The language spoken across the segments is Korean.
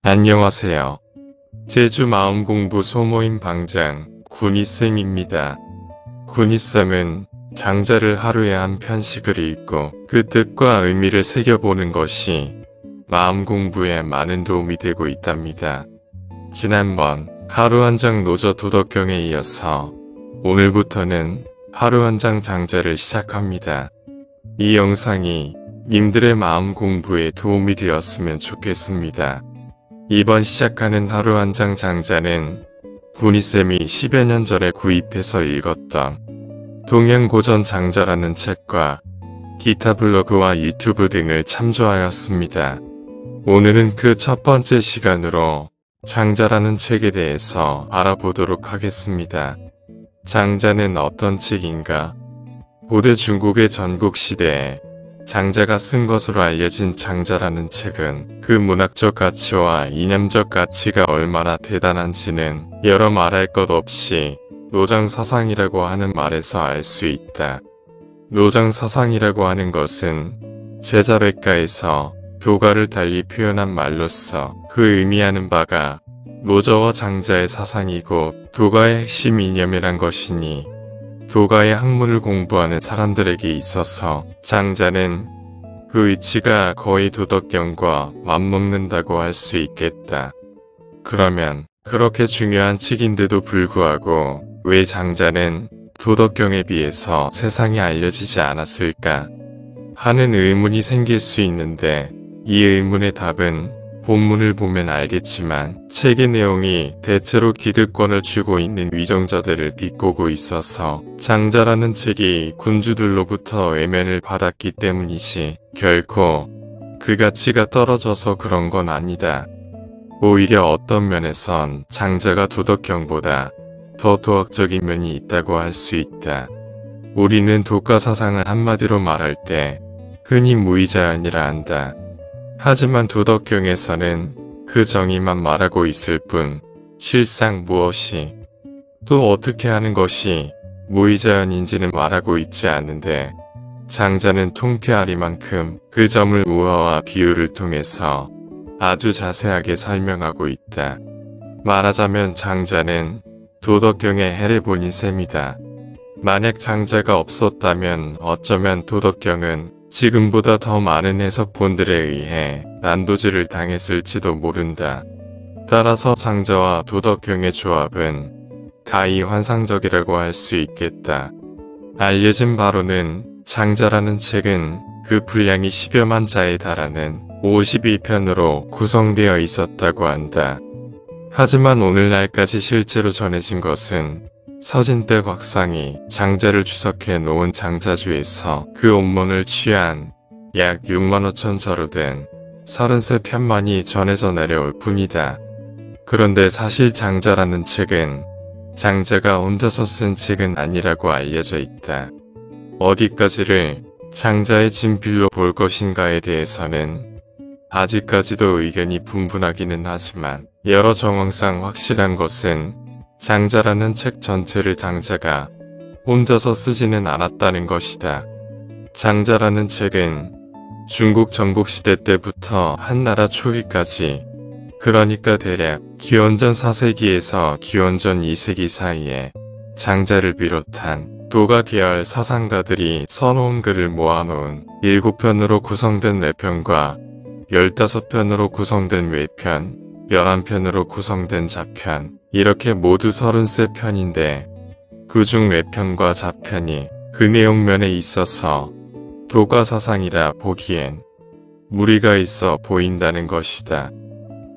안녕하세요. 제주 마음공부 소모임 방장 군이쌤입니다. 군이쌤은 장자를 하루에 한 편씩을 읽고 그 뜻과 의미를 새겨보는 것이 마음공부에 많은 도움이 되고 있답니다. 지난번 하루 한 장 노저 도덕경에 이어서 오늘부터는 하루 한 장 장자를 시작합니다. 이 영상이 님들의 마음공부에 도움이 되었으면 좋겠습니다. 이번 시작하는 하루 한 장 장자는 군이쌤이 10여 년 전에 구입해서 읽었던 동양고전 장자라는 책과 기타 블로그와 유튜브 등을 참조하였습니다. 오늘은 그 첫 번째 시간으로 장자라는 책에 대해서 알아보도록 하겠습니다. 장자는 어떤 책인가? 고대 중국의 전국시대에 장자가 쓴 것으로 알려진 장자라는 책은 그 문학적 가치와 이념적 가치가 얼마나 대단한지는 여러 말할 것 없이 노장사상이라고 하는 말에서 알 수 있다. 노장사상이라고 하는 것은 제자백가에서 교가를 달리 표현한 말로서 그 의미하는 바가 노저와 장자의 사상이고 도가의 핵심 이념이란 것이니 도가의 학문을 공부하는 사람들에게 있어서 장자는 그 위치가 거의 도덕경과 맞먹는다고 할 수 있겠다. 그러면 그렇게 중요한 책인데도 불구하고 왜 장자는 도덕경에 비해서 세상에 알려지지 않았을까 하는 의문이 생길 수 있는데 이 의문의 답은 본문을 보면 알겠지만 책의 내용이 대체로 기득권을 쥐고 있는 위정자들을 비꼬고 있어서 장자라는 책이 군주들로부터 외면을 받았기 때문이지 결코 그 가치가 떨어져서 그런 건 아니다. 오히려 어떤 면에선 장자가 도덕경보다 더 도학적인 면이 있다고 할 수 있다. 우리는 도가사상을 한마디로 말할 때 흔히 무의자연이라 한다. 하지만 도덕경에서는 그 정의만 말하고 있을 뿐 실상 무엇이 또 어떻게 하는 것이 무의자연인지는 말하고 있지 않은데 장자는 통쾌하리만큼 그 점을 우화와 비유를 통해서 아주 자세하게 설명하고 있다. 말하자면 장자는 도덕경의 해를 보인 셈이다. 만약 장자가 없었다면 어쩌면 도덕경은 지금보다 더 많은 해석본들에 의해 난도질을 당했을지도 모른다. 따라서 장자와 도덕경의 조합은 가히 환상적이라고 할 수 있겠다. 알려진 바로는 장자라는 책은 그 분량이 10여만 자에 달하는 52편으로 구성되어 있었다고 한다. 하지만 오늘날까지 실제로 전해진 것은 서진대 곽상이 장자를 주석해 놓은 장자주에서 그 온문을 취한 약 6만 5천 자로 된 33편만이 전해져 내려올 뿐이다. 그런데 사실 장자라는 책은 장자가 혼자서 쓴 책은 아니라고 알려져 있다. 어디까지를 장자의 진필로 볼 것인가에 대해서는 아직까지도 의견이 분분하기는 하지만 여러 정황상 확실한 것은 장자라는 책 전체를 장자가 혼자서 쓰지는 않았다는 것이다. 장자라는 책은 중국 전국시대 때부터 한나라 초기까지 그러니까 대략 기원전 4세기에서 기원전 2세기 사이에 장자를 비롯한 도가 계열 사상가들이 써놓은 글을 모아놓은 7편으로 구성된 외편과 15편으로 구성된 외편, 11편으로 구성된 자편 이렇게 모두 33편인데 그중 외편과 자편이 그 내용면에 있어서 도가사상이라 보기엔 무리가 있어 보인다는 것이다.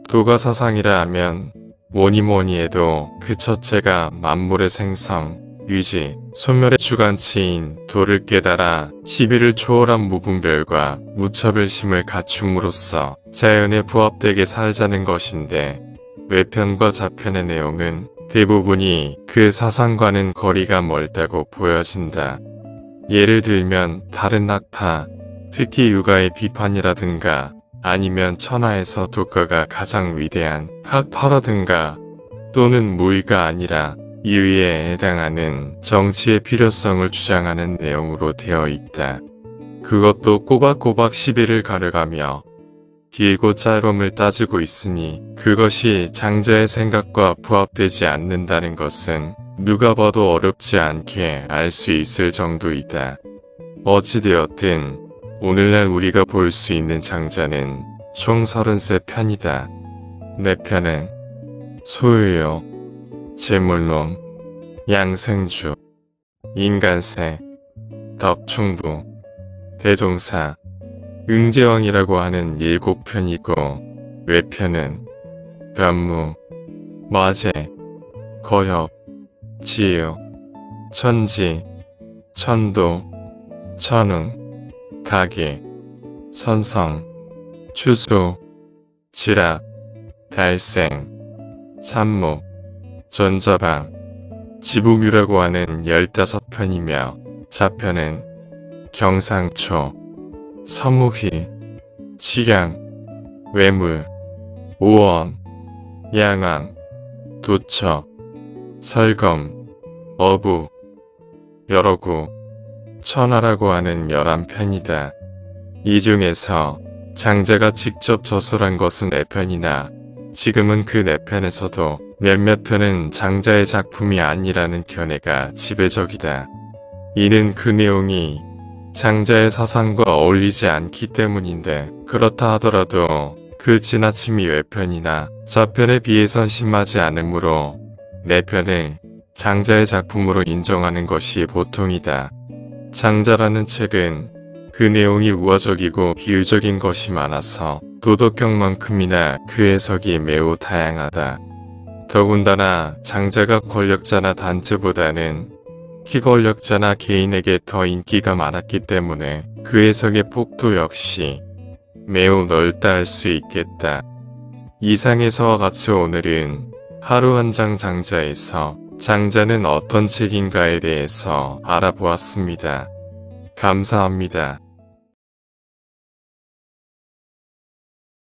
도가사상이라 하면 뭐니뭐니 해도 그 첫째가 만물의 생성, 유지, 소멸의 주관치인 도를 깨달아 시비를 초월한 무분별과 무차별심을 갖춤으로써 자연에 부합되게 살자는 것인데 외편과 자편의 내용은 대부분이 그 사상과는 거리가 멀다고 보여진다. 예를 들면 다른 학파, 특히 유가의 비판이라든가 아니면 천하에서 도가가 가장 위대한 학파라든가 또는 무의가 아니라 이의에 해당하는 정치의 필요성을 주장하는 내용으로 되어 있다. 그것도 꼬박꼬박 시비를 가려가며 길고 짧음을 따지고 있으니 그것이 장자의 생각과 부합되지 않는다는 것은 누가 봐도 어렵지 않게 알 수 있을 정도이다. 어찌되었든 오늘날 우리가 볼 수 있는 장자는 총 33편이다. 4편은 소유요, 재물론, 양생주, 인간세, 덕충부, 대종사, 응제왕이라고 하는 7편이고 외편은 변무, 마제, 거협, 지유, 천지, 천도, 천웅, 가기, 선성, 추수, 지락, 달생, 삼목, 전자방, 지북유라고 하는 15편이며 자편은 경상초, 서무희, 치량, 외물, 오원, 양왕, 도처, 설검, 어부, 여러구, 천하라고 하는 11편이다. 이 중에서 장자가 직접 저술한 것은 4편이나 지금은 그 4편에서도 몇몇 편은 장자의 작품이 아니라는 견해가 지배적이다. 이는 그 내용이 장자의 사상과 어울리지 않기 때문인데, 그렇다 하더라도 그 지나침이 외편이나 자편에 비해선 심하지 않으므로 4편을 장자의 작품으로 인정하는 것이 보통이다. 장자라는 책은 그 내용이 우화적이고 비유적인 것이 많아서 도덕경만큼이나 그 해석이 매우 다양하다. 더군다나 장자가 권력자나 단체보다는 피권력자나 개인에게 더 인기가 많았기 때문에 그 해석의 폭도 역시 매우 넓다 할 수 있겠다. 이상에서와 같이 오늘은 하루 한 장 장자에서 장자는 어떤 책인가에 대해서 알아보았습니다. 감사합니다.